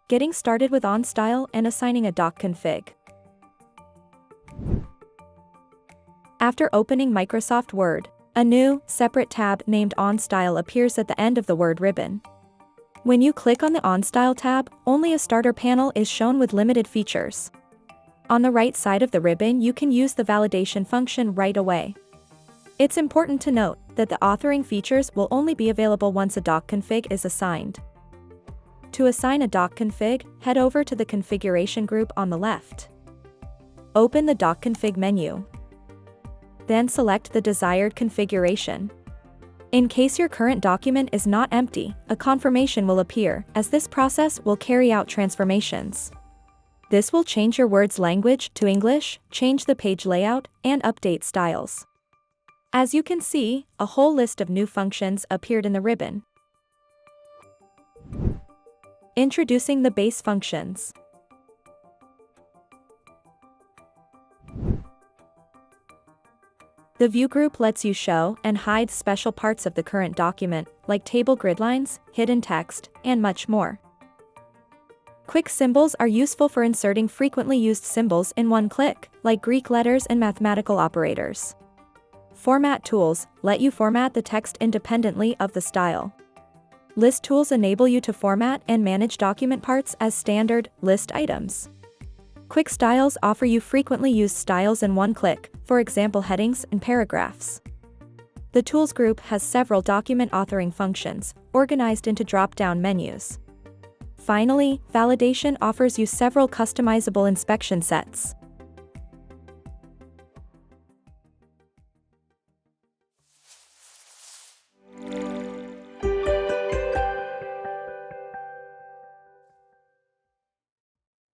Getting started with OnStyle and assigning a DocConfig. After opening Microsoft Word, a new, separate tab named OnStyle appears at the end of the Word ribbon. When you click on the OnStyle tab, only a starter panel is shown with limited features. On the right side of the ribbon, you can use the validation function right away. It's important to note that the authoring features will only be available once a DocConfig is assigned. To assign a DocConfig, head over to the configuration group on the left. Open the DocConfig menu. Then select the desired configuration. In case your current document is not empty, a confirmation will appear, as this process will carry out transformations. This will change your Word's language to English, change the page layout, and update styles. As you can see, a whole list of new functions appeared in the ribbon. Introducing the base functions. The View group lets you show and hide special parts of the current document, like table grid lines, hidden text, and much more. Quick symbols are useful for inserting frequently used symbols in one click, like Greek letters and mathematical operators. Format tools let you format the text independently of the style. List tools enable you to format and manage document parts as standard list items. Quick styles offer you frequently used styles in one click, for example headings and paragraphs. The Tools group has several document authoring functions, organized into drop-down menus. Finally, Validation offers you several customizable inspection sets.